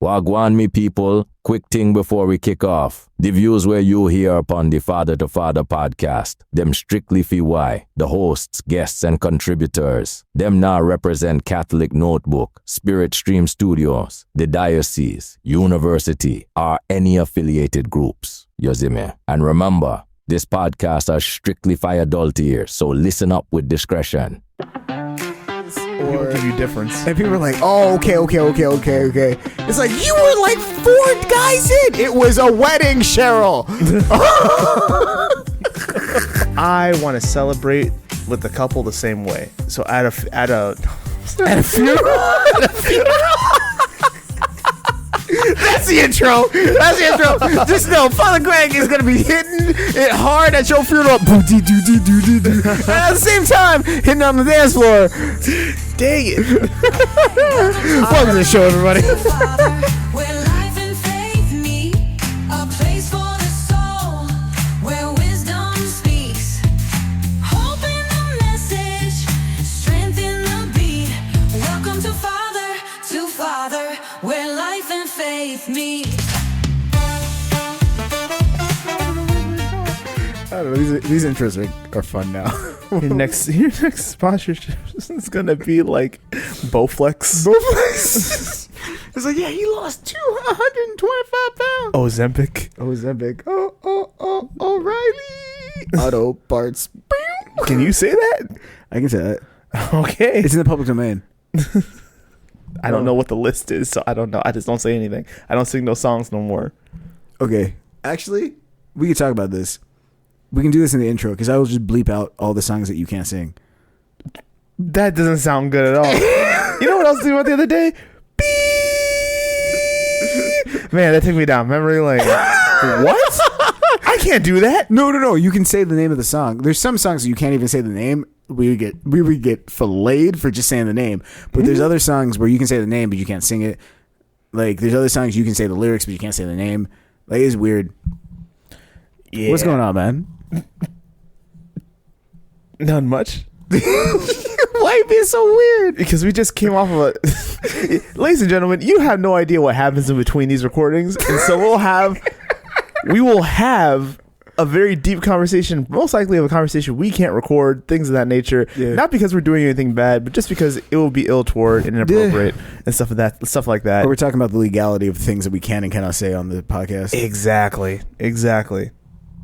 Wagwan me people, quick thing before we kick off. The views where you hear upon the Father to Father podcast, them strictly for why, the hosts, guests and contributors. Them now represent Catholic Notebook, Spirit Stream Studios, the Diocese, University, or any affiliated groups. You see me? And remember, this podcast are strictly for adult ears, so listen up with discretion. People give you difference. And people are like, oh, okay. It's like, you were like 4 guys in. It was a wedding, Cheryl. I want to celebrate with the couple the same way. So at a funeral? That's the intro. Just know, Father Greg is going to be hitting it hard at your funeral. And at the same time, hitting on the dance floor. Dang it. Welcome to the show, everybody. Where life and faith meet, a place for the soul, where wisdom speaks. Hope in the message, strength in the beat. Welcome to Father, where life and faith meet. I don't know, these intros are fun now. Your next sponsorship is gonna be like Bowflex. It's like, yeah, he lost 125 pounds. Ozempic. Oh, O'Reilly. Auto parts. Can you say that? I can say that. Okay. It's in the public domain. I don't know what the list is, so I don't know. I just don't say anything. I don't sing no songs no more. Okay. Actually, we can talk about this. We can do this in the intro, because I will just bleep out all the songs that you can't sing. That doesn't sound good at all. You know what I was thinking about the other day? Beep. Man, that took me down memory lane. What? I can't do that. No. You can say the name of the song. There's some songs that you can't even say the name. We would get filleted for just saying the name. But there's other songs where you can say the name, but you can't sing it. Like, there's other songs you can say the lyrics, but you can't say the name. Like, it's weird. Yeah. What's going on, man? None much. Why it be so weird? Because we just came off of a... Ladies and gentlemen, you have no idea what happens in between these recordings. And so we will have a very deep conversation, most likely of a conversation we can't record, things of that nature. Yeah. Not because we're doing anything bad, but just because it will be ill toward and inappropriate and stuff like that. Or we're talking about the legality of things that we can and cannot say on the podcast. Exactly.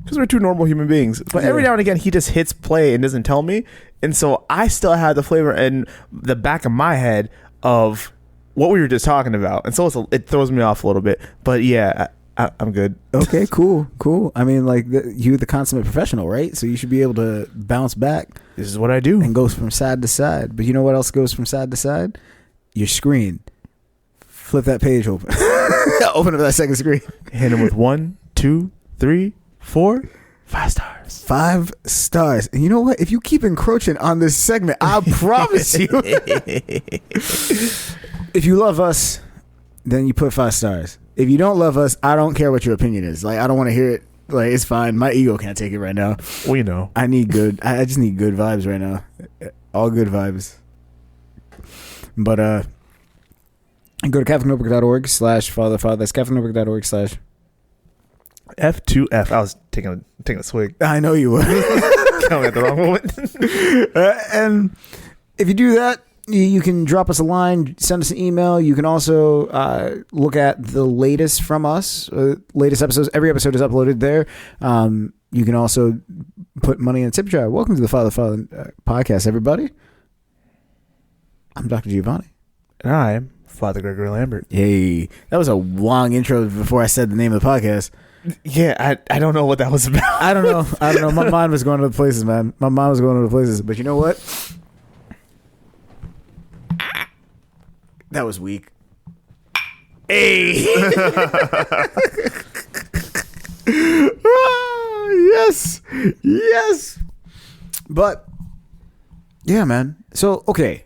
Because we're two normal human beings. But every now and again, he just hits play and doesn't tell me. And so I still have the flavor in the back of my head of what we were just talking about. And so it throws me off a little bit. But yeah, I'm good. Okay, cool. I mean, like, you're the consummate professional, right? So you should be able to bounce back. This is what I do. And goes from side to side. But you know what else goes from side to side? Your screen. Flip that page open. Open up that second screen. Hit him with 1, 2, 3, 4, 5 stars. 5 stars. And you know what? If you keep encroaching on this segment, I promise you. If you love us, then you put 5 stars. If you don't love us, I don't care what your opinion is. Like, I don't want to hear it. Like, it's fine. My ego can't take it right now. We know. I just need good vibes right now. All good vibes. But go to catholicnotebook.org/father. That's catholicnotebook.org/ F2F. I was taking a swig. I know you were. Coming at the wrong moment. And if you do that, you can drop us a line, send us an email. You can also look at the latest from us, latest episodes. Every episode is uploaded there. You can also put money in a tip jar. Welcome to the Father podcast, everybody. I'm Dr. Giovanni. And I'm Father Gregory Lambert. Hey, that was a long intro before I said the name of the podcast. Yeah, I don't know what that was about. I don't know. My mind was going to the places, man. My mind was going to the places. But you know what? That was weak. Hey. Yes. But yeah, man. So, okay,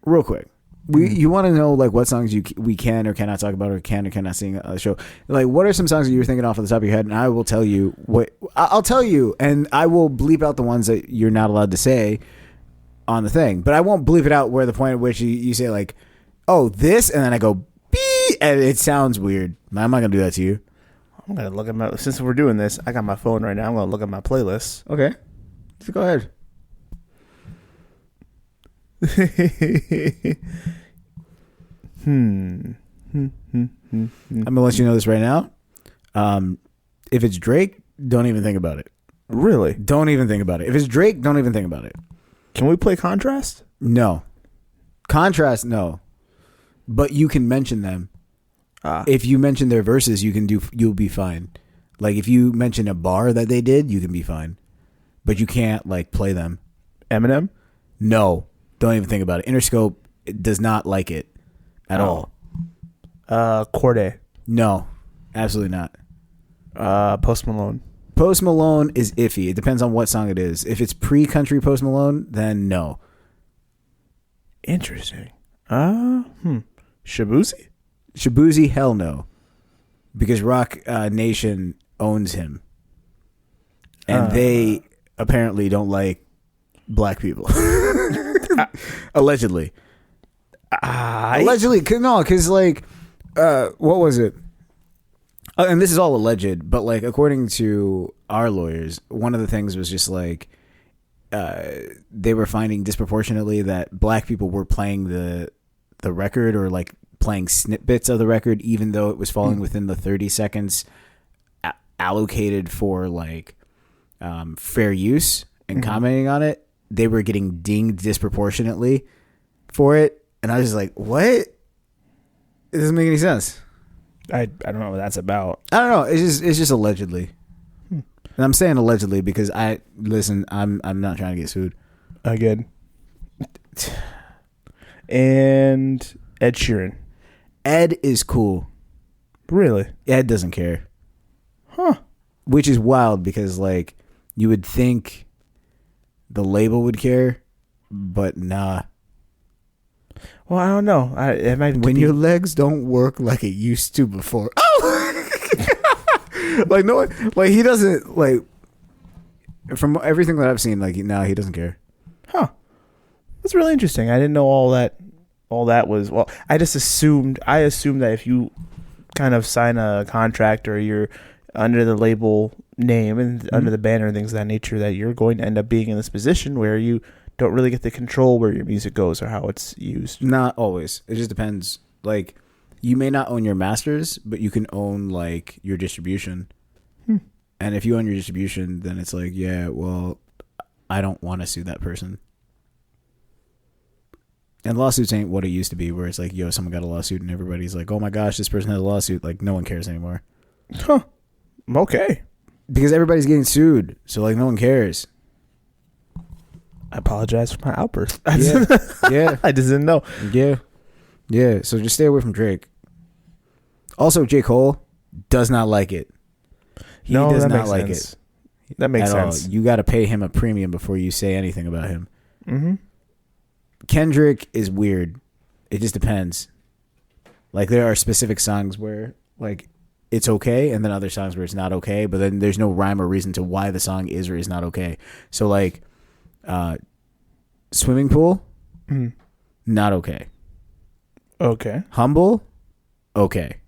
real quick. You want to know, like, what songs we can or cannot talk about or can or cannot sing on the show. Like, what are some songs that you're thinking off the top of your head? And I will tell you I'll tell you, and I will bleep out the ones that you're not allowed to say on the thing. But I won't bleep it out where the point at which you say, like, oh, this, and then I go, beep, And it sounds weird. I'm not gonna do that to you. I'm gonna look at my. Since we're doing this, I got my phone right now. I'm gonna look at my playlist. Okay. So go ahead. I'm gonna let you know this right now. If it's Drake, don't even think about it. Really? Don't even think about it. If it's Drake, don't even think about it. Can we play Contrast? No. Contrast, no. But you can mention them. If you mention their verses, you'll be fine. Like if you mention a bar that they did, you can be fine. But you can't like play them. Eminem? No. Don't even think about it. Interscope does not like it at all. Corday? No. Absolutely not. Post Malone? Post Malone is iffy. It depends on what song it is. If it's pre-country Post Malone, then no. Interesting. Shabuzi? Shabuzi, hell no. Because Rock Nation owns him. And they apparently don't like black people. Allegedly. Allegedly. No, because like, what was it? And this is all alleged, but like according to our lawyers, one of the things was just like they were finding disproportionately that black people were playing the record or like playing snippets of the record, even though it was falling within the 30 seconds allocated for like fair use and commenting on it. They were getting dinged disproportionately for it, and I was just like, "What? It doesn't make any sense." I don't know what that's about. I don't know. It's just allegedly, and I'm saying allegedly because I'm not trying to get sued again. And Ed Sheeran. Ed is cool. Really? Ed doesn't care. Huh. Which is wild because like you would think the label would care, but nah. Well, I don't know. It might when your legs don't work like it used to before. Oh, like no, like he doesn't like. From everything that I've seen, like now he doesn't care. Huh. That's really interesting. I didn't know all that. All that was well. I assumed that if you kind of sign a contract or you're under the label name and under the banner and things of that nature, that you're going to end up being in this position where you don't really get to control where your music goes or how it's used. Not always. It just depends. Like, you may not own your masters, but you can own, like, your distribution. And if you own your distribution, then it's like, yeah, well, I don't want to sue that person. And lawsuits ain't what it used to be, where it's like, yo, someone got a lawsuit and everybody's like, oh my gosh, this person has a lawsuit. Like, no one cares anymore. Huh. Okay. Because everybody's getting sued. So, like, no one cares. I apologize for my outburst. Yeah. Yeah. I just didn't know. Yeah. Yeah. So just stay away from Drake. Also, J. Cole does not like it. He does not like it. That makes at sense. all. You got to pay him a premium before you say anything about him. Mm-hmm. Kendrick is weird. It just depends. Like, there are specific songs where, like, it's okay, and then other songs where it's not okay, but then there's no rhyme or reason to why the song is or is not okay. So, like, Swimming Pool, not okay. Okay. Humble, okay.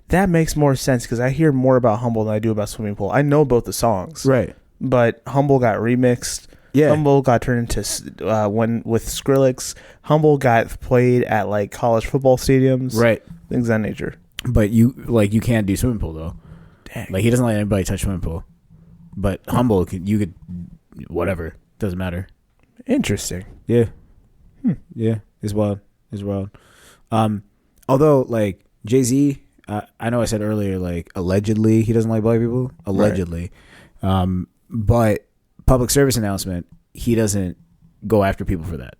That makes more sense because I hear more about Humble than I do about Swimming Pool. I know both the songs. Right. But Humble got remixed. Yeah. Humble got turned into, when with Skrillex, Humble got played at, like, college football stadiums. Right. Things of that nature. But you can't do Swimming Pool, though. Dang. Like, he doesn't let anybody touch Swimming Pool. But Humble, you could, whatever. Doesn't matter. Interesting. Yeah. Yeah. It's wild. Although, like, Jay-Z, I know I said earlier, like, allegedly he doesn't like black people. Allegedly. Right. But public service announcement, he doesn't go after people for that.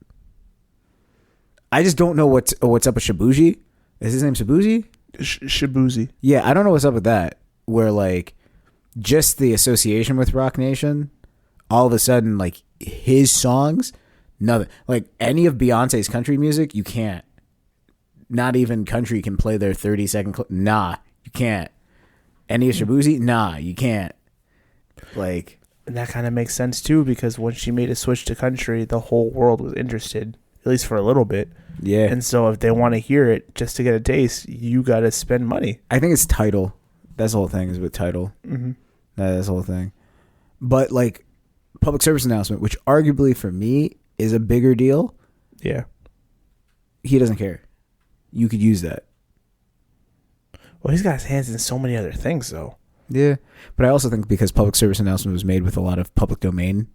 I just don't know what's up with Shabuzi. Is his name Shabuzi? Shabuzi. Yeah, I don't know what's up with that. Where, like, just the association with Rock Nation, all of a sudden, like, his songs, nothing. Like, any of Beyonce's country music, you can't. Not even country can play their 30-second clip. Nah, you can't. Any of Shabuzi? Nah, you can't. Like, And that kind of makes sense, too, because when she made a switch to country, the whole world was interested at least for a little bit. Yeah. And so if they want to hear it just to get a taste, you got to spend money. I think it's title. That's the whole thing is with title. Mm-hmm. That's the whole thing. But like public service announcement, which arguably for me is a bigger deal, Yeah. he doesn't care. You could use that. Well, he's got his hands in so many other things, though. Yeah. But I also think because public service announcement was made with a lot of public domain,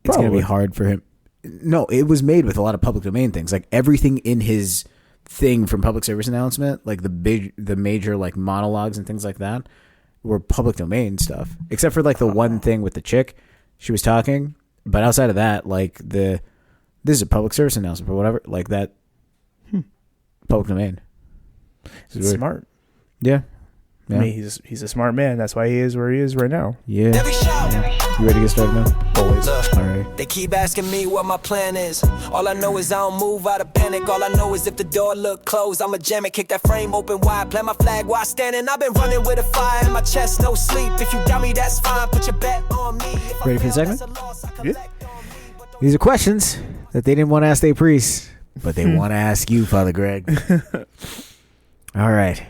it's going to Probably. be hard for him. No, it was made with a lot of public domain things. Like everything in his thing from public service announcement, like the major like monologues and things like that were public domain stuff. Except for like the one thing with the chick, she was talking. But outside of that, like this is a public service announcement or whatever, like that public domain. It's weird. smart. Yeah. I mean, he's a smart man. That's why he is where he is right now. Yeah. Every show. You ready to get started now? Always. All right. They keep asking me what my plan is. All I know is I don't move out of panic. All I know is if the door look closed, I'ma jam it, kick that frame open wide, plant my flag while standing. I've been running with a fire in my chest, no sleep. If you doubt me, that's fine. Put your bet on me. If I Ready for the fail, segment? that's a loss. I Yeah. collect on me, but don't These are questions that they didn't want to ask their priests, but they want to ask you, Father Greg. All right.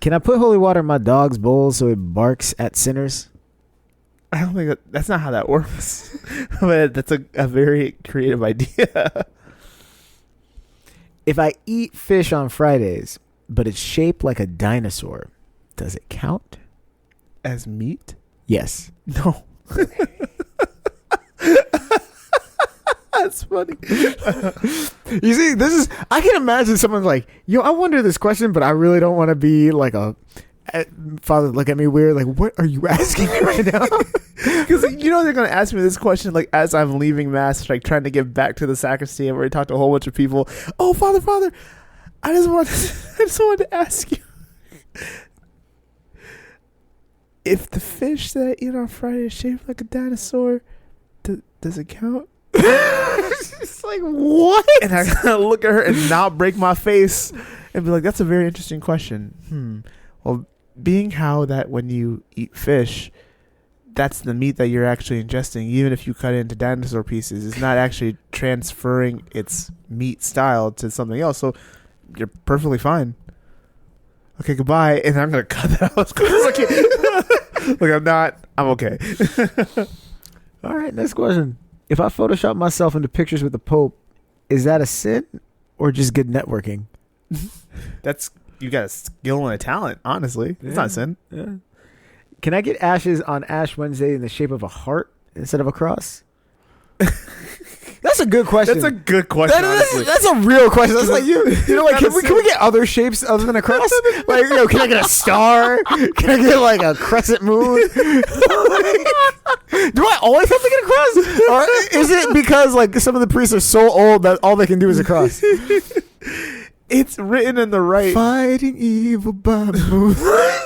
Can I put holy water in my dog's bowl so it barks at sinners? I don't think that's not how that works. But that's a very creative idea. If I eat fish on Fridays, but it's shaped like a dinosaur, does it count? As meat? Yes. No. That's funny. You see, I can imagine someone like, yo, I wonder this question, but I really don't want to be like Father, look at me weird. Like, what are you asking me right now? Because you know they're going to ask me this question like as I'm leaving mass, like trying to get back to the sacristy and where I talked to a whole bunch of people. Oh, Father, I just wanted to ask you if the fish that I eat on Friday is shaped like a dinosaur, does it count? It's like, what? And I gotta look at her and not break my face and be like, that's a very interesting question. Well, being how that when you eat fish, that's the meat that you're actually ingesting, even if you cut it into dinosaur pieces, it's not actually transferring its meat style to something else. So you're perfectly fine. Okay, goodbye. And I'm going to cut that out as quick as I can. Look, I'm not. I'm okay. All right, next question. If I Photoshop myself into pictures with the Pope, is that a sin or just good networking? That's, you got a skill and a talent, honestly. It's not a sin. Yeah. Can I get ashes on Ash Wednesday in the shape of a heart instead of a cross? That's a good question. That's a good question, honestly. That's a real question. That's like you know, like can we get other shapes other than a cross? Like, can I get a star? Can I get like a crescent moon? Do I always have to get a cross, or is it because like some of the priests are so old that all they can do is a cross? It's written in the right. Fighting evil by moonlight.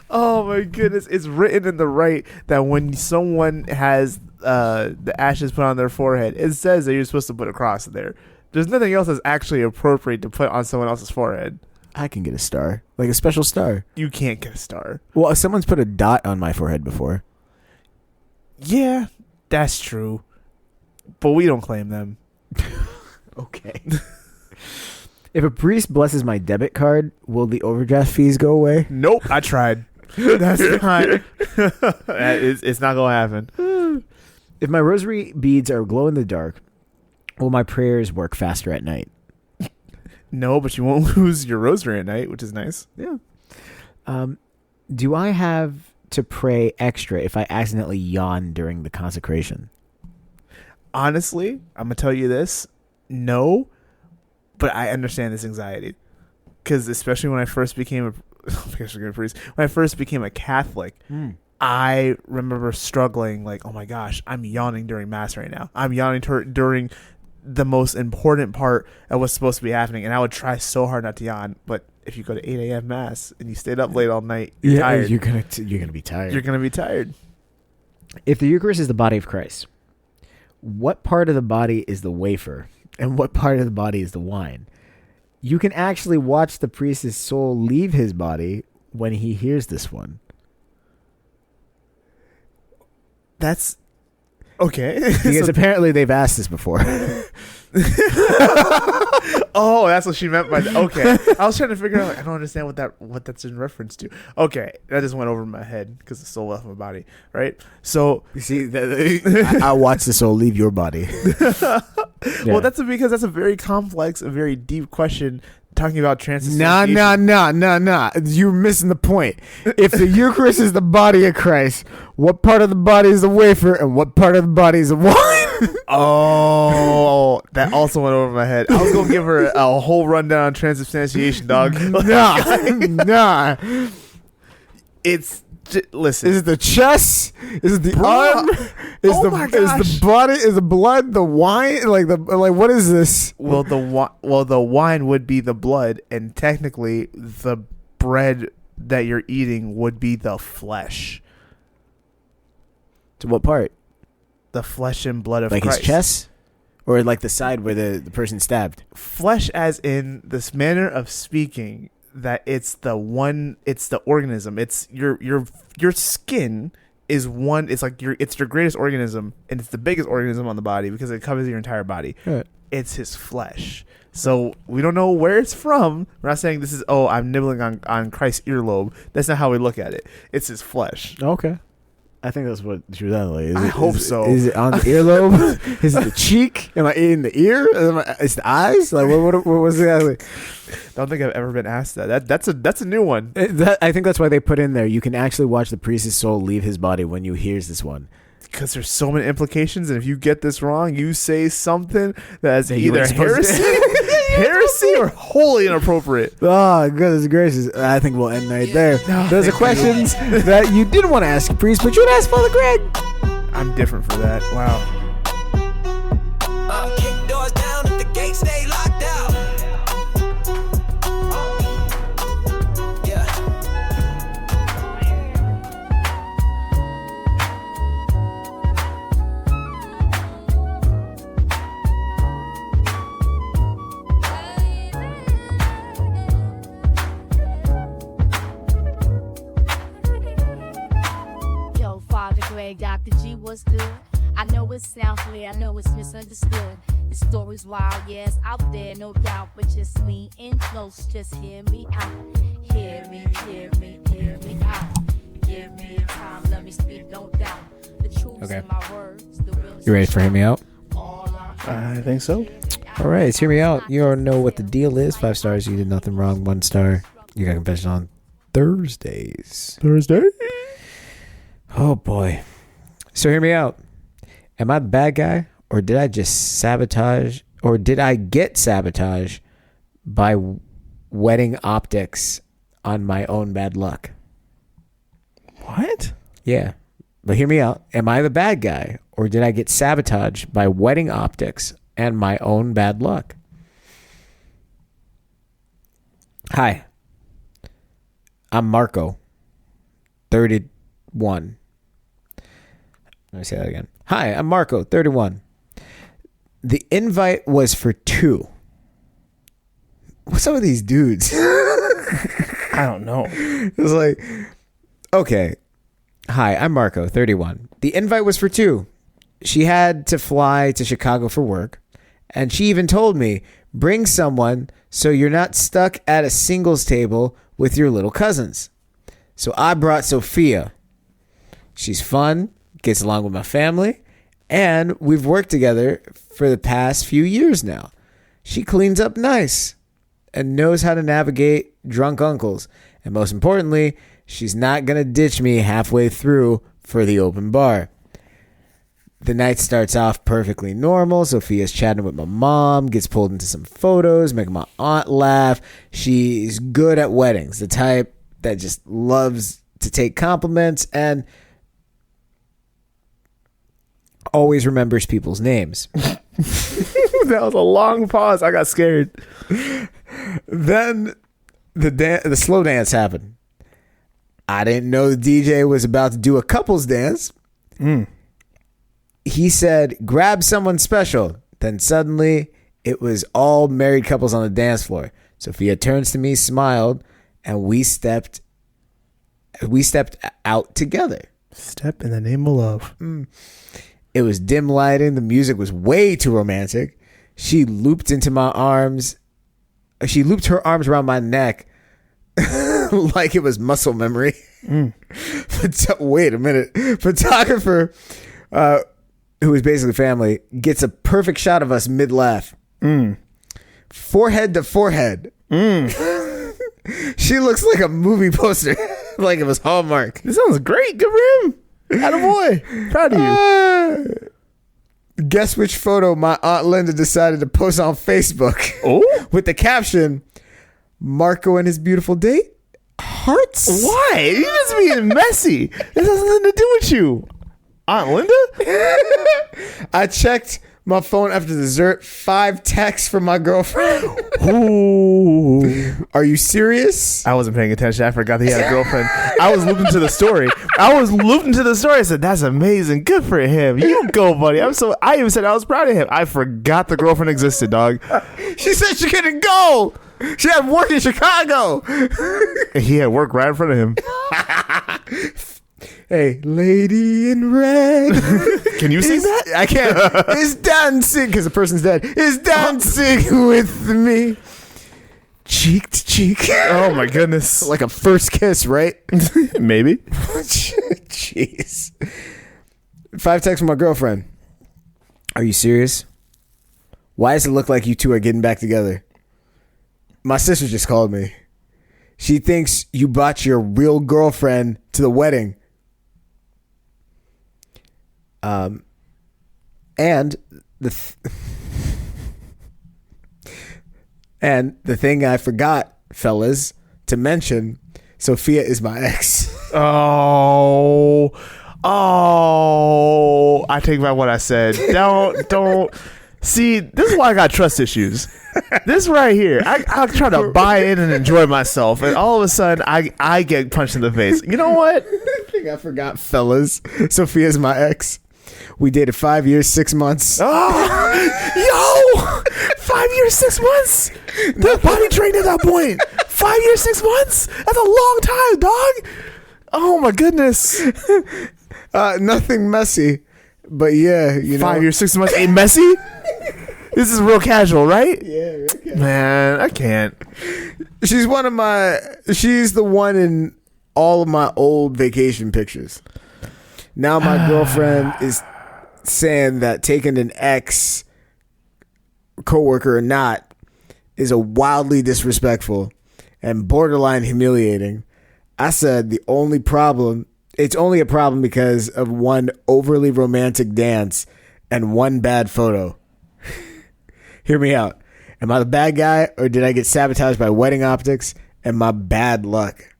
Oh my goodness! It's written in the right that when someone has the ashes put on their forehead, it says that you're supposed to put a cross there. There's nothing else that's actually appropriate to put on someone else's forehead. I can get a star, like a special star. You can't get a star. Well, someone's put a dot on my forehead before. Yeah, that's true, but we don't claim them. Okay. If a priest blesses my debit card, will the overdraft fees go away? Nope, I tried. That's not. It's not gonna happen. If my rosary beads are glow in the dark, will my prayers work faster at night? No, but you won't lose your rosary at night, which is nice. Yeah. Do I have to pray extra if I accidentally yawn during the consecration? Honestly, I'm gonna tell you this. No, but I understand this anxiety because especially when I first became a priest, when I first became a Catholic, I remember struggling like, oh my gosh, I'm yawning during mass right now. I'm yawning during the most important part of what's supposed to be happening, and I would try so hard not to yawn. But if you go to 8 a.m. mass and you stayed up late all night, you're tired. You're gonna be tired. You're gonna be tired. If the Eucharist is the body of Christ, what part of the body is the wafer, and what part of the body is the wine? You can actually watch the priest's soul leave his body when he hears this one. That's Okay. Because apparently they've asked this before. Oh, that's what she meant by that. Okay. I was trying to figure out. Like, I don't understand what that's in reference to. Okay, that just went over my head because the soul left my body. Right. So You see, I watched the soul leave your body. well, that's because that's a very complex, a very deep question. Talking about Nah. transubstantiation. You're missing the point. If the Eucharist is the body of Christ, what part of the body is the wafer and what part of the body is the wine? Oh, that also went over my head. I was gonna give her a whole rundown on transubstantiation, dog. Nah. Listen. Is it the chest? Is it the Bruh. arm? Is Oh the my is gosh. the body? Is the blood the wine? Like what is this? Well, the wine would be the blood, and technically, the bread that you're eating would be the flesh, To what part? the flesh and blood of Like Christ. his chest, or like the side where the person stabbed? Flesh, as in this manner of speaking, that it's the organism. It's your skin is one. It's like it's your greatest organism, and it's the biggest organism on the body because it covers your entire body. Right. It's his flesh. So we don't know where it's from. We're not saying this is, I'm nibbling on Christ's earlobe. That's not how we look at it. It's his flesh. Okay. I think that's what she was at. Like, I hope so. Is it on the earlobe? Is it the cheek? Am I in the ear? It's the eyes? Like what was it? Don't think I've ever been asked that. That's a new one. I think that's why they put in there. You can actually watch the priest's soul leave his body when you hears this one. Because there's so many implications, and if you get this wrong, you say something that's That you either weren't supposed to- heresy or wholly inappropriate. Oh, goodness gracious. I think we'll end right there. Those are questions that you didn't want to ask a priest, but you would ask Father Greg. I'm different for that. Wow. Kick doors down if the gates stay locked out. Yeah. Yo, Father Greg, Dr. G, what's good? I know it sounds clear, I know it's misunderstood. The story's wild, yeah, it's out there, no doubt. But just lean in close, just hear me out. Hear me out. Give me time, let me speak, no doubt. The truth Okay. in my words, the will. You ready for Hear Me Out? I think so. All right, it's Hear Me Out. You already know what the deal is. 5 stars, you did nothing wrong. 1 star, you got confession on Thursdays. Thursday. Oh, boy. So hear me out. Am I the bad guy, or did I just sabotage, or did I get sabotage by wedding optics on my own bad luck? What? Yeah. But hear me out. Am I the bad guy, or did I get sabotaged by wedding optics and my own bad luck? Hi. I'm Marco, 31. Let me say that again. Hi, I'm Marco, 31. The invite was for 2. What's up with these dudes? I don't know. It's like, okay. Hi, I'm Marco, 31. The invite was for 2. She had to fly to Chicago for work, and she even told me, bring someone so you're not stuck at a singles table with your little cousins. So I brought Sophia. She's fun, gets along with my family, and we've worked together for the past few years now. She cleans up nice and knows how to navigate drunk uncles. And most importantly, she's not going to ditch me halfway through for the open bar. The night starts off perfectly normal. Sophia's chatting with my mom, gets pulled into some photos, making my aunt laugh. She's good at weddings, the type that just loves to take compliments and always remembers people's names. That was a long pause. I got scared. Then the slow dance happened. I didn't know the DJ was about to do a couples dance. He said, grab someone special. Then suddenly it was all married couples on the dance floor. Sophia turns to me, smiled, and we stepped out together. Step in the name of love. It was dim lighting. The music was way too romantic. She looped into my arms. She looped her arms around my neck like it was muscle memory. Wait a minute. Photographer, who is basically family, gets a perfect shot of us mid-laugh. Forehead to forehead. She looks like a movie poster. Like it was Hallmark. This sounds great. Good for him. Attaboy. Proud of you. Guess which photo my Aunt Linda decided to post on Facebook? Oh? With the caption, Marco and his beautiful date? Hearts? Why? You just being messy. This has nothing to do with you. Aunt Linda? I checked my phone after dessert. 5 texts from my girlfriend. Ooh. Are you serious? I wasn't paying attention. I forgot that he had a girlfriend. I was looping to the story. I said, that's amazing. Good for him. You go, buddy. I even said I was proud of him. I forgot the girlfriend existed, dog. She said she couldn't go. She had work in Chicago. He had work right in front of him. Hey, lady in red. Can you sing that? I can't. Is dancing, because the person's dead, is dancing with me. Cheek to cheek. Oh, my goodness. Like a first kiss, right? Maybe. Jeez. 5 texts from my girlfriend. Are you serious? Why does it look like you two are getting back together? My sister just called me. She thinks you brought your real girlfriend to the wedding. And the thing I forgot, fellas, to mention, Sophia is my ex. Oh, I take back what I said. Don't. See, this is why I got trust issues. This right here, I try to buy in and enjoy myself, and all of a sudden, I get punched in the face. You know what? I think I forgot, fellas. Sophia's my ex. We dated 5 years, 6 months. Oh, yo, 5 years, 6 months. They're body trained at that point. 5 years, 6 months. That's a long time, dog. Oh my goodness. Nothing messy, but yeah, you know. 5 years, 6 months ain't messy. This is real casual, right? Yeah, Man, I can't. she's the one in all of my old vacation pictures. Now my girlfriend is saying that taking an ex coworker or not is a wildly disrespectful and borderline humiliating. I said it's only a problem because of one overly romantic dance and one bad photo. Hear me out. Am I the bad guy, or did I get sabotaged by wedding optics and my bad luck?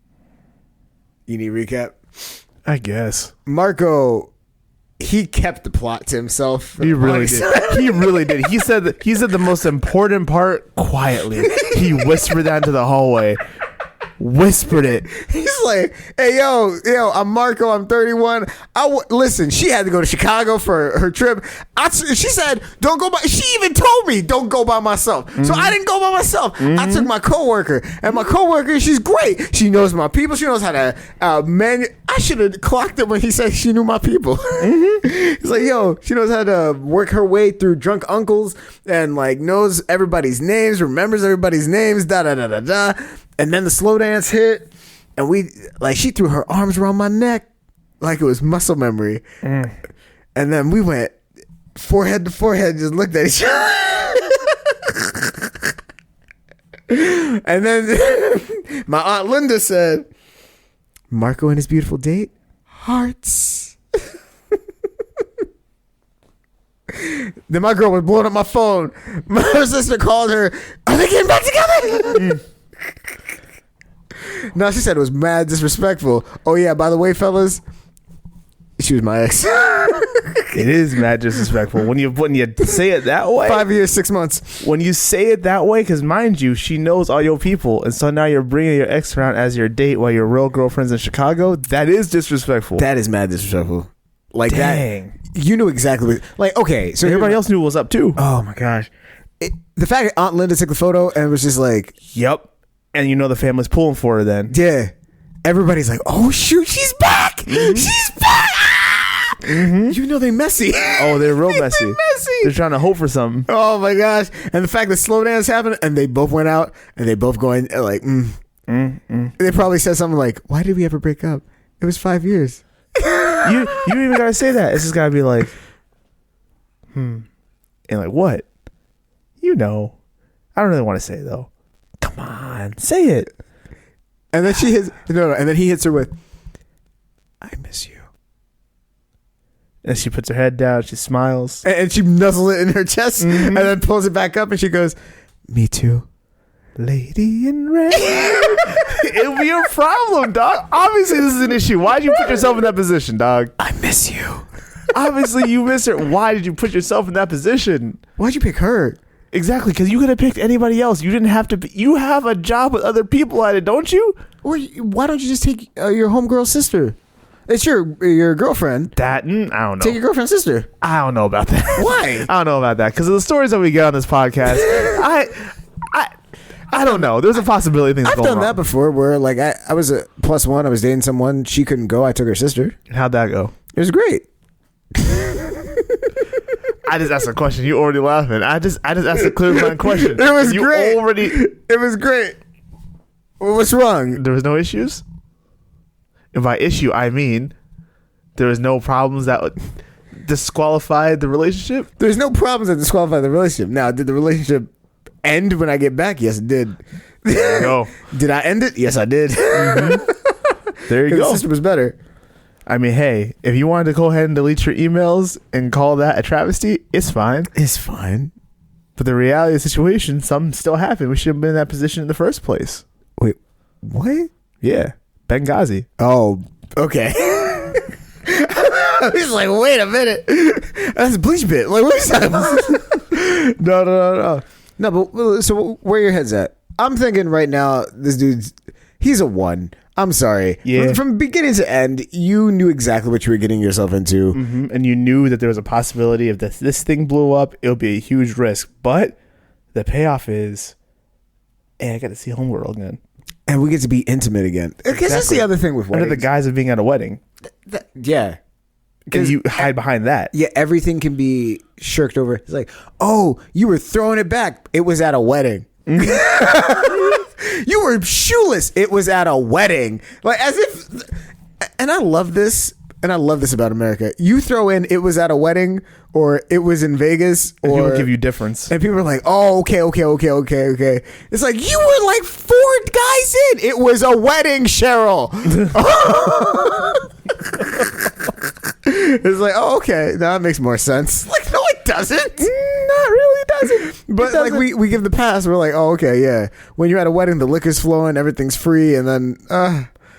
You need a recap? I guess. Marco, he kept the plot to himself. He really did. He really did. He said the most important part quietly. He whispered that into the hallway. Whispered it. He's like, hey, yo, I'm Marco. I'm 31. Listen, she had to go to Chicago for her trip. She said, don't go by. She even told me, don't go by myself. So I didn't go by myself. I took my coworker. And my coworker, she's great. She knows my people. She knows how to I should have clocked it when he said she knew my people. He's like, yo, she knows how to work her way through drunk uncles and like knows everybody's names, remembers everybody's names, da-da-da-da-da. And then the slow dance hit, and she threw her arms around my neck like it was muscle memory. And then we went forehead to forehead, just looked at each other. And then my Aunt Linda said, Marco and his beautiful date? Hearts. Then my girl was blowing up my phone. My sister called her, are they getting back together? No, she said it was mad disrespectful. Oh yeah, by the way, fellas, she was my ex. It is mad disrespectful when you say it that way. 5 years, 6 months. When you say it that way, because mind you, she knows all your people, and so now you're bringing your ex around as your date while your real girlfriend's in Chicago. That is disrespectful. That is mad disrespectful. Like Dang. that. You knew exactly what. Like, okay, so Everybody else knew what was up too. Oh my gosh, the fact that Aunt Linda took the photo and was just like, Yep. And you know the family's pulling for her then. yeah. Everybody's like, oh shoot, she's back. She's back. Ah! You know they messy. Oh, they're real messy. messy. They're trying to hope for something. Oh my gosh! And the fact that slow dance happened, and they both went out, and they both going like, They probably said something like, "Why did we ever break up? It was 5 years." You don't even gotta say that. It's just gotta be like, and like what? You know, I don't really want to say it though. Come on, say it. And then she hits and then he hits her with, "I miss you." And she puts her head down. She smiles. And she nuzzles it in her chest, and then pulls it back up, and she goes, "Me too." Lady in red. It'll be a problem, dog. Obviously, this is an issue. Why'd you put yourself in that position, dog? I miss you. Obviously, you miss her. Why did you put yourself in that position? Why'd you pick her? Exactly, because you could have picked anybody else. You didn't have to. You have a job with other people at it, don't you? Or why don't you just take your homegirl's sister? It's your girlfriend. That I don't know. Take your girlfriend's sister. I don't know about that. Why? I don't know about that because of the stories that we get on this podcast. I don't know. There's a possibility things I've going done wrong. that before, where like I was a +1. I was dating someone. She couldn't go. I took her sister. How'd that go? It was great. I just asked a question. You already laughing. I just asked a clarifying question. It was you great. It was great. Well, what's wrong? There was no issues. And by issue, I mean there was no problems that would disqualify the relationship. There's no problems that disqualify the relationship. Now, did the relationship end when I get back? Yes, it did. There you go. Did I end it? Yes, I did. There you The go. system was better. I mean, hey, if you wanted to go ahead and delete your emails and call that a travesty, it's fine. It's fine. But the reality of the situation, something still happened. We should have been in that position in the first place. Wait, what? Yeah. Benghazi. Oh, okay. He's like, wait a minute. That's a Bleach bit. Like, what is that? No. No, but so where your head's at? I'm thinking right now, this dude's, he's a 1. I'm sorry. Yeah. From beginning to end, you knew exactly what you were getting yourself into. And you knew that there was a possibility if this thing blew up, it would be a huge risk. But the payoff is, hey, I got to see Homeworld again. And we get to be intimate again. Because that's the other thing with Under weddings. the guise of being at a wedding. Yeah. And you hide behind that. Yeah, everything can be shirked over. It's like, oh, you were throwing it back. It was at a wedding. You were shoeless. It was at a wedding. Like, as if, and I love this. And I love this about America. You throw in "it was at a wedding" or "it was in Vegas," And or people give you difference. and people are like, "Oh, okay." It's like you were like 4 guys in. It was a wedding, Cheryl. It's like, oh, okay, now that makes more sense. Like, no, it doesn't. Not really, doesn't. But like, we give the pass. We're like, oh, okay, yeah. When you're at a wedding, the liquor's flowing, everything's free, and then,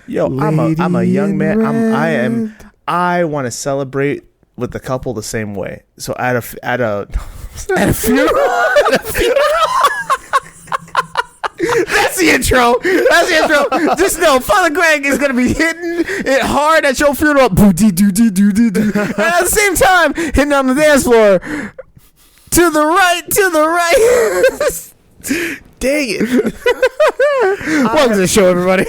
Yo, I'm a young man. Lady I want to celebrate with the couple the same way. So at a at a funeral. That's the intro. Just know, Father Greg is gonna be hitting it hard at your funeral. And at the same time, hitting on the dance floor. To the right. dang it. Welcome to the show, everybody.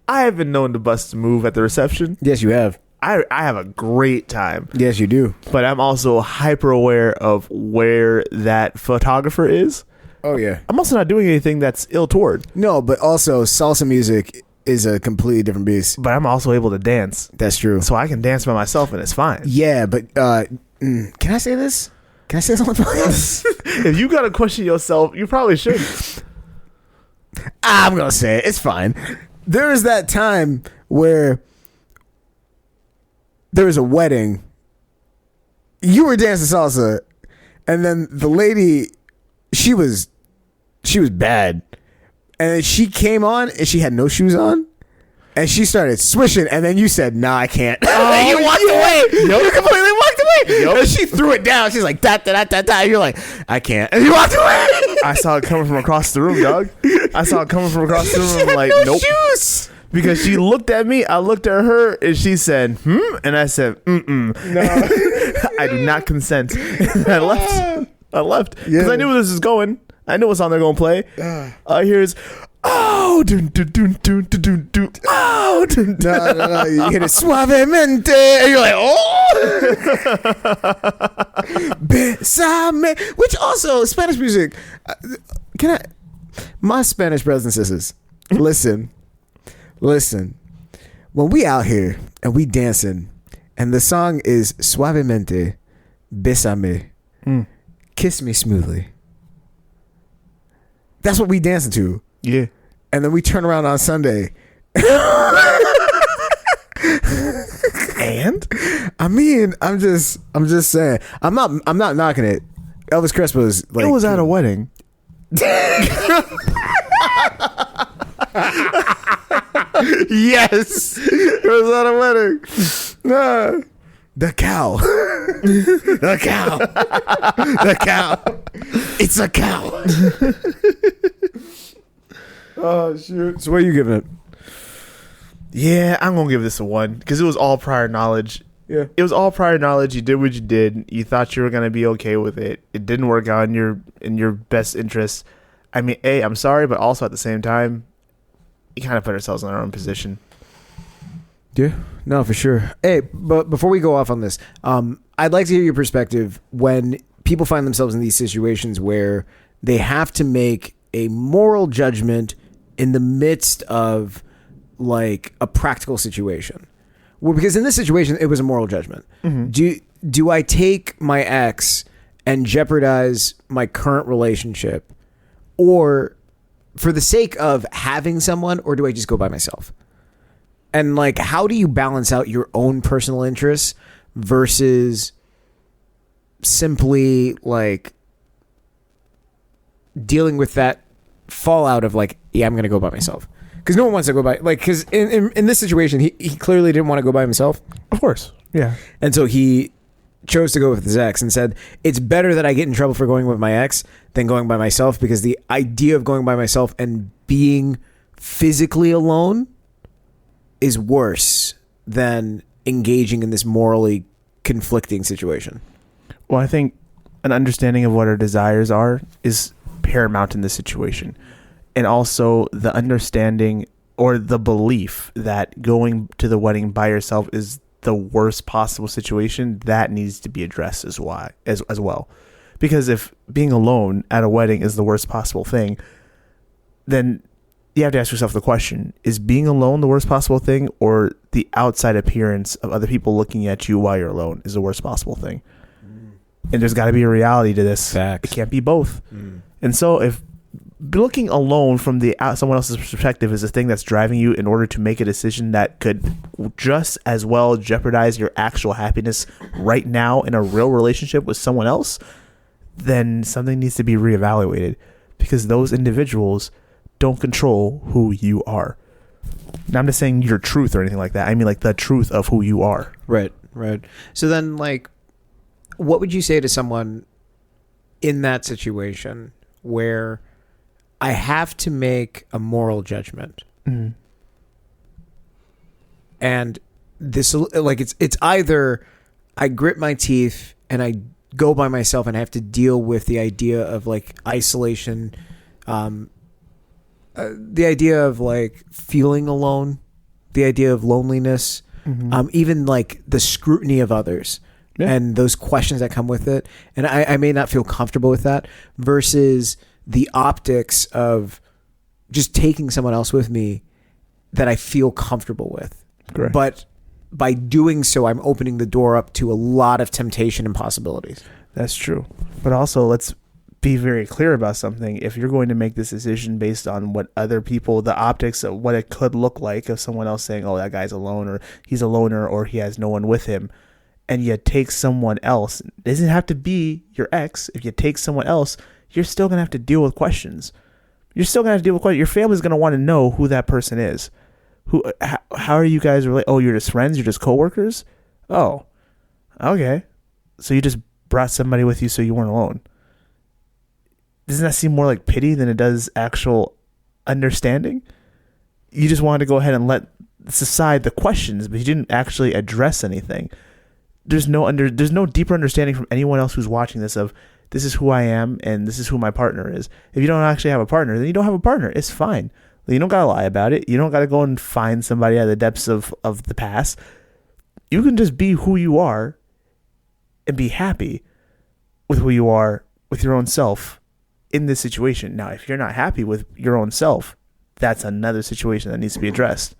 I have been known to bust a move at the reception. Yes, you have. I have a great time, Yes, you do. but I'm also hyper aware of where that photographer is. Oh yeah. I'm also not doing anything that's ill toward, No, but also salsa music is a completely different beast. but I'm also able to dance. That's true. So I can dance by myself and it's fine. Yeah, but can I say this? Can I say something about this? If you got to question yourself, you probably should. I'm gonna say it. It's fine. There is that time where there was a wedding. You were dancing salsa, and then the lady, she was bad, and she came on and she had no shoes on, and she started swishing, and then you said, "Nah, I can't." You walked away. You completely walked away. And she threw it down. She's like, "Da da da da." You're like, "I can't," and you walked away. I saw it coming from across the room, dog. I saw it coming from across the room. She I'm had like, no nope. shoes. Because she looked at me, I looked at her, and she said, and I said, No. I do not consent. And I left. Because I knew where this was going. I knew what song they're going to play. Here's Oh, dun, dun, dun, dun, dun, dun, dun. Oh, dun, dun. No. You hit it suavemente, and you're like, oh, besame. Which also Spanish music. Can I? My Spanish brothers and sisters, listen. When we out here and we dancing, and the song is suavemente, besame, kiss me smoothly. That's what we dancing to. Yeah. And then we turn around on Sunday. And I mean, I'm just saying. I'm not knocking it. Elvis Crespo's like, it was at a wedding. Yes, it was at a wedding. nah, the cow, the cow, the cow. It's a cow. Oh shoot! So what are you giving it? Yeah, I'm gonna give this a 1 because it was all prior knowledge. Yeah. It was all prior knowledge. You did what you did. You thought you were gonna be okay with it. It didn't work out in your best interest. I mean, I'm sorry, but also at the same time, we kind of put ourselves in our own position. Yeah, no, for sure. Hey, but before we go off on this, I'd like to hear your perspective when people find themselves in these situations where they have to make a moral judgment in the midst of like a practical situation. Well, because in this situation, it was a moral judgment. Do I take my ex and jeopardize my current relationship, or for the sake of having someone, or do I just go by myself? And like, how do you balance out your own personal interests versus simply like dealing with that fallout of like, yeah, I'm going to go by myself? Because no one wants to go by, like, because in this situation, he clearly didn't want to go by himself. Of course, yeah. And so he chose to go with his ex and said, it's better that I get in trouble for going with my ex than going by myself, because the idea of going by myself and being physically alone is worse than engaging in this morally conflicting situation. Well, I think an understanding of what our desires are is paramount in this situation. And also the understanding or the belief that going to the wedding by yourself is the worst possible situation, that needs to be addressed as well. Because if being alone at a wedding is the worst possible thing, then you have to ask yourself the question, is being alone the worst possible thing, or the outside appearance of other people looking at you while you're alone is the worst possible thing? And there's got to be a reality to this. Facts. It can't be both. And so if looking alone from someone else's perspective is the thing that's driving you in order to make a decision that could just as well jeopardize your actual happiness right now in a real relationship with someone else, then something needs to be reevaluated, because those individuals don't control who you are. Now, I'm just saying your truth or anything like that. I mean, like, the truth of who you are. Right. So then, like, what would you say to someone in that situation where I have to make a moral judgment, and this, like, it's either I grit my teeth and I go by myself and I have to deal with the idea of like isolation, the idea of like feeling alone, the idea of loneliness, even like the scrutiny of others. Yeah. And those questions that come with it. And I may not feel comfortable with that, versus the optics of just taking someone else with me that I feel comfortable with. Correct. But by doing so, I'm opening the door up to a lot of temptation and possibilities. That's true. But also, let's be very clear about something. If you're going to make this decision based on what other people, the optics of what it could look like of someone else saying, oh, that guy's alone, or he's a loner, or he has no one with him, and you take someone else, it doesn't have to be your ex. If you take someone else, you're still going to have to deal with questions. You're still going to have to deal with questions. Your family's going to want to know who that person is. How are you guys related? Oh, you're just friends? You're just coworkers? Oh, okay. So you just brought somebody with you so you weren't alone. Doesn't that seem more like pity than it does actual understanding? You just wanted to go ahead and let aside the questions, but you didn't actually address anything. There's no deeper understanding from anyone else who's watching this of, this is who I am and this is who my partner is. If you don't actually have a partner, then you don't have a partner. It's fine. You don't gotta lie about it. You don't gotta go and find somebody out of the depths of the past. You can just be who you are and be happy with who you are, with your own self in this situation. Now, if you're not happy with your own self, that's another situation that needs to be addressed.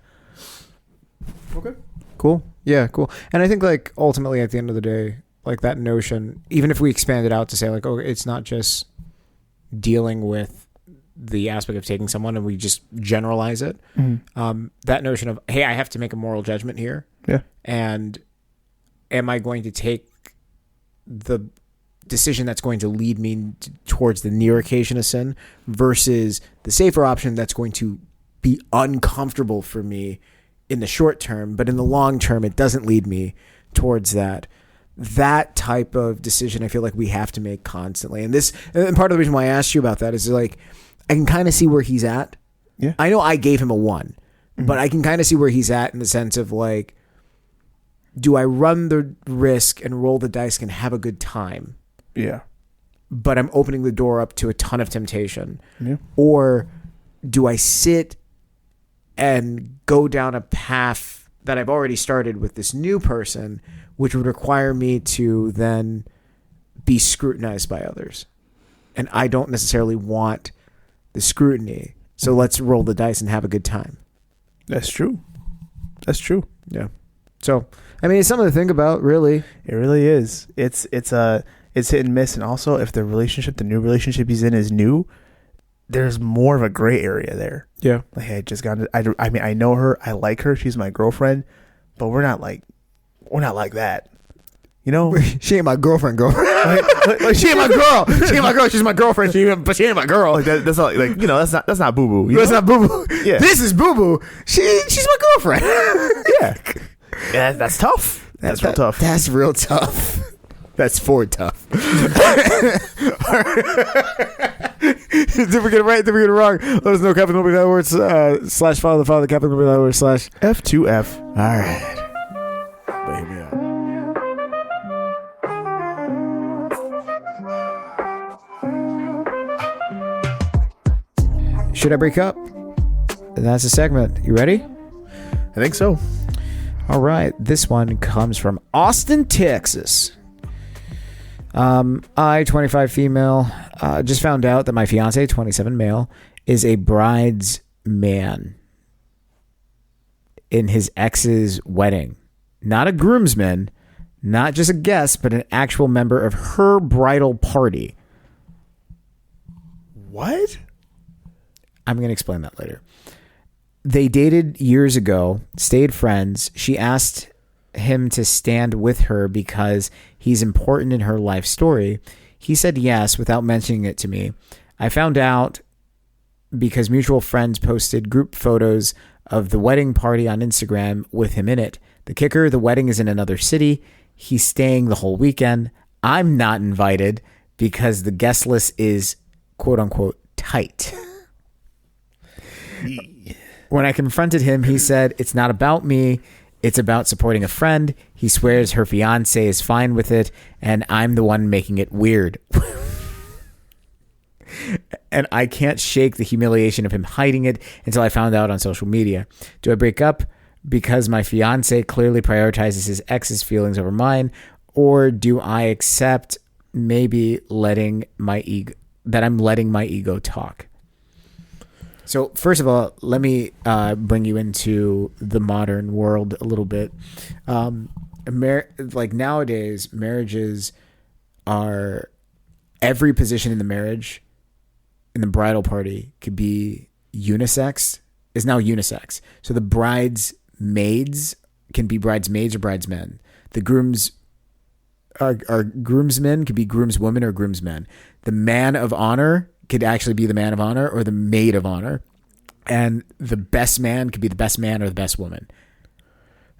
Okay. Cool. Yeah, cool. And I think like ultimately at the end of the day, like that notion, even if we expand it out to say like, oh, it's not just dealing with the aspect of taking someone and we just generalize it. That notion of, hey, I have to make a moral judgment here. Yeah. And am I going to take the decision that's going to lead me towards the near occasion of sin versus the safer option that's going to be uncomfortable for me in the short term, but in the long term, it doesn't lead me towards that. That type of decision, I feel like we have to make constantly. And part of the reason why I asked you about that is like, I can kind of see where he's at. Yeah. I know I gave him a 1, but I can kind of see where he's at in the sense of like, do I run the risk and roll the dice and have a good time? Yeah. But I'm opening the door up to a ton of temptation. Yeah. Or do I sit and go down a path that I've already started with this new person, which would require me to then be scrutinized by others? And I don't necessarily want the scrutiny. So let's roll the dice and have a good time. That's true. That's true. Yeah. So, I mean, it's something to think about, really. It really is. It's hit and miss. And also, if the new relationship he's in is new, there's more of a gray area there. Yeah. Like, I mean, I know her. I like her. She's my girlfriend. But we're not like that. You know? She ain't my girlfriend. like, She ain't my girl. She ain't my girl. She's my girlfriend. But she ain't my girl. Like that's not like, you know, that's not boo boo. That's not boo boo. Yeah. This is boo boo. She's my girlfriend. Yeah, that's tough. That's real tough. That's real tough. That's Ford tough. Did we get it right? Did we get it wrong? Let us know. CaptainNobody.org / follow the father. CaptainNobody.org / F2F. All right. Baby. Should I break up? That's a segment. You ready? I think so. All right. This one comes from Austin, Texas. I, 25 female, just found out that my fiance, 27 male, is a bride's man in his ex's wedding. Not a groomsman, not just a guest, but an actual member of her bridal party. What? I'm going to explain that later. They dated years ago, stayed friends. She asked him to stand with her because he's important in her life story. He said yes without mentioning it to me. I found out because mutual friends posted group photos of the wedding party on Instagram with him in it. The kicker, the wedding is in another city. He's staying the whole weekend. I'm not invited because the guest list is quote unquote tight. When I confronted him, he said, it's not about me. It's about supporting a friend. He swears her fiance is fine with it, and I'm the one making it weird. And I can't shake the humiliation of him hiding it until I found out on social media. Do I break up because my fiance clearly prioritizes his ex's feelings over mine, or do I accept maybe letting my ego talk? So first of all, let me bring you into the modern world a little bit. Like nowadays, marriages are every position in the marriage, in the bridal party, could be unisex. Is now unisex. So the bridesmaids can be bridesmaids or bridesmen. The grooms are groomsmen, could be groomswomen or groomsmen. The man of honor could actually be the man of honor or the maid of honor. And the best man could be the best man or the best woman.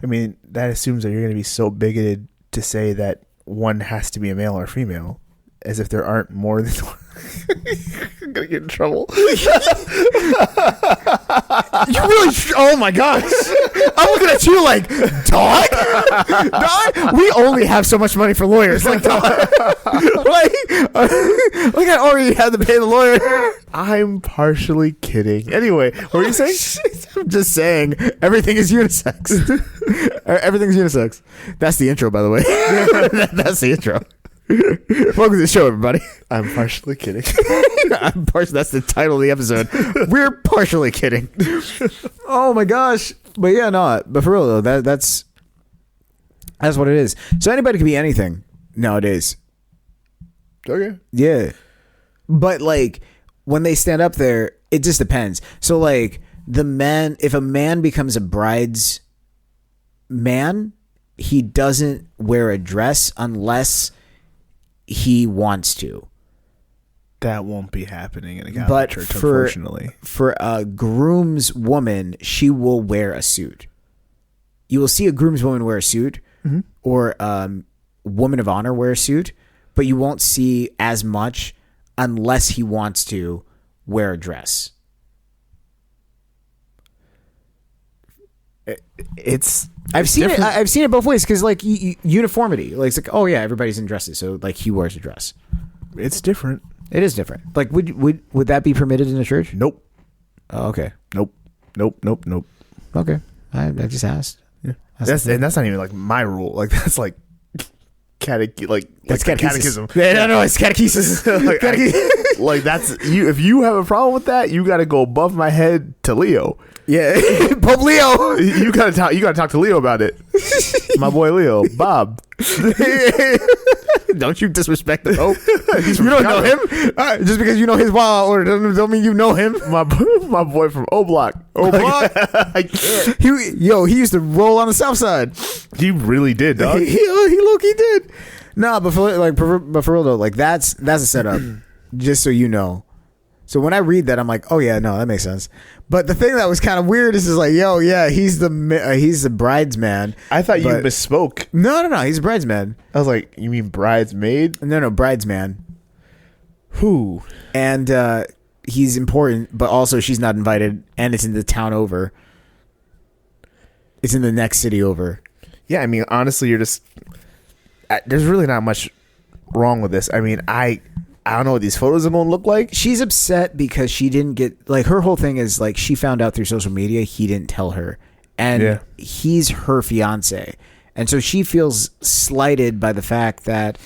I mean, that assumes that you're going to be so bigoted to say that one has to be a male or female, as if there aren't more than one. I'm going to get in trouble. You really, oh my gosh. I'm looking at you like, dog? Dog? We only have so much money for lawyers. Like, dog. like I already had to pay the lawyer. I'm partially kidding. Anyway, what were you saying? I'm just saying, everything is unisex. Everything's unisex. That's the intro, by the way. That's the intro. Welcome to the show, everybody. I'm partially kidding. That's the title of the episode. We're partially kidding. Oh my gosh. But yeah, no. But for real though, that's what it is. So anybody can be anything nowadays. Okay. Yeah. But like when they stand up there, it just depends. So like if a man becomes a bride's man, he doesn't wear a dress unless he wants to. That won't be happening in a Catholic But church, for unfortunately. a groom's woman, she will wear a suit. You will see a groom's woman wear a suit, or woman of honor wear a suit, but you won't see as much unless he wants to wear a dress. I've seen it. I've seen it both ways because like uniformity. Like it's like, oh yeah, everybody's in dresses, so like he wears a dress. It's different. It is different. Like would that be permitted in a church? Nope. Oh, okay. Nope. Okay. I just asked. Yeah. That's not even like my rule. Like that's like That's catechism. Yeah, no, it's catechesis. Like that's you. If you have a problem with that, you got to go above my head to Leo. Yeah, Pope Leo. You gotta talk. You gotta talk to Leo about it. My boy Leo, Bob. Don't you disrespect the Pope? You don't know him. Just because you know his wild order don't mean you know him. My boy from O Block. I can't. He used to roll on the South Side. He really did, dog. He low-key did. Nah, but for real though, like that's a setup. Just so you know. So when I read that, I'm like, oh yeah, no, that makes sense. But the thing that was kind of weird is like, yo, yeah, he's the bridesman. I thought you misspoke. No, he's a bridesman. I was like, you mean bridesmaid? No, bridesman. Who? And he's important, but also she's not invited, and it's in the town over. It's in the next city over. Yeah, I mean, honestly, there's really not much wrong with this. I mean, I don't know what these photos are going to look like. She's upset because she didn't get, like, her whole thing is like she found out through social media he didn't tell her, and he's her fiance, and so she feels slighted by the fact that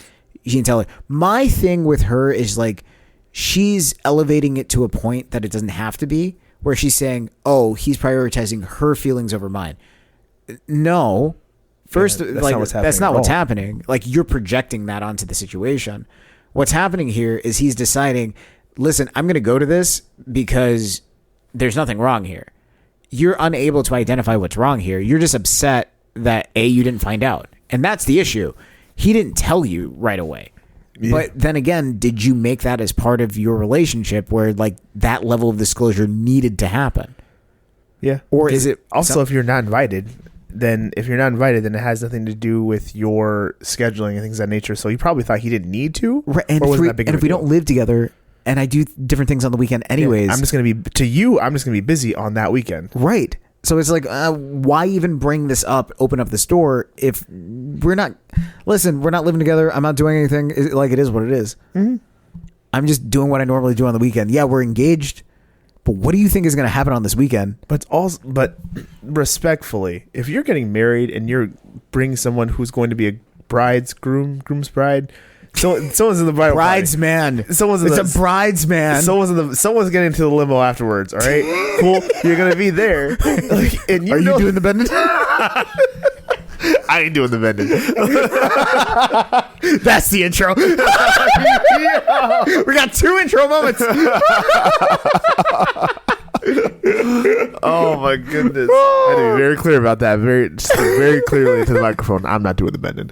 she didn't tell her. My thing with her is like she's elevating it to a point that it doesn't have to be, where she's saying, oh, he's prioritizing her feelings over mine. No. First, that's not what's happening. Like, you're projecting that onto the situation. What's happening here is he's deciding, listen, I'm going to go to this because there's nothing wrong here. You're unable to identify what's wrong here. You're just upset that you didn't find out. And that's the issue. He didn't tell you right away. Yeah. But then again, did you make that as part of your relationship where like that level of disclosure needed to happen? Yeah. Or is it also, if you're not invited, then it has nothing to do with your scheduling and things of that nature. So you probably thought he didn't need to. Right. And if we don't live together and I do different things on the weekend anyways. Yeah, I'm just going to be busy on that weekend. Right. So it's like, why even bring this up, open up this door if we're not living together. I'm not doing anything. Like, it is what it is. Mm-hmm. I'm just doing what I normally do on the weekend. Yeah, we're engaged. But what do you think is going to happen on this weekend? But respectfully, if you're getting married and you're bringing someone who's going to be a groom's bride, someone's in the bridesman. It's a bridesman. Someone's getting into the limo afterwards. All right, cool. You're gonna be there. And are you doing the bending? I ain't doing the bending. That's the intro. We got 2 intro moments. Oh my goodness! I had to be very clear about that. Very clearly into the microphone. I'm not doing the bending.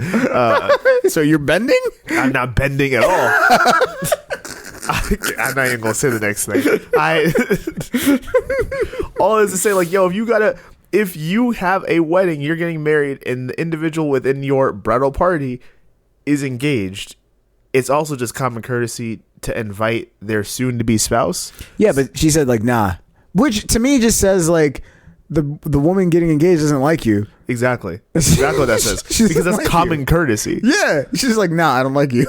So you're bending? I'm not bending at all. I'm not even gonna say the next thing. All is to say, like, yo, if you have a wedding, you're getting married, and the individual within your bridal party is engaged, it's also just common courtesy to invite their soon-to-be spouse. Yeah, but she said, like, nah. Which, to me, just says, like, the woman getting engaged doesn't like you. Exactly. That's exactly what that says. She Because doesn't that's like common you. courtesy. Yeah, she's like, nah, I don't like you.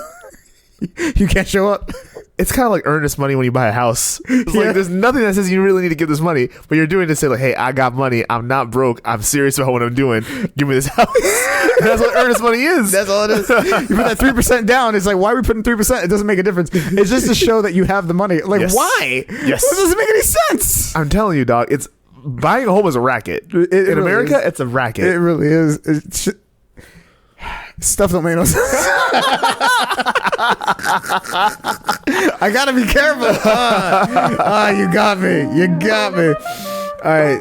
You can't show up. It's kind of like earnest money when you buy a house. It's Yeah. like there's nothing that says you really need to give this money, but you're doing it to say like, hey, I got money. I'm not broke. I'm serious about what I'm doing. Give me this house. And that's what earnest money is. That's all it is. You put that 3% down. It's like, why are we putting 3%? It doesn't make a difference. It's just to show that you have the money. Like, Yes. why? Yes. It doesn't make any sense. I'm telling you, dog. It's buying a home is a racket. It In really America, is. it's a racket. It really is. It's stuff don't make no sense. I gotta be careful. You got me. You got me. All right.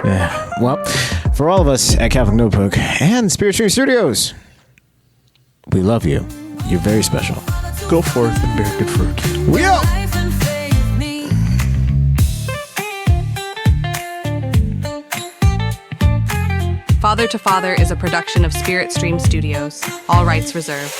Yeah. Well, for all of us at Catholic Notebook and Spirit Stream Studios, we love you. You're very special. Go forth and bear good fruit. We out. Life and faith me. Father to Father is a production of Spirit Stream Studios. All rights reserved.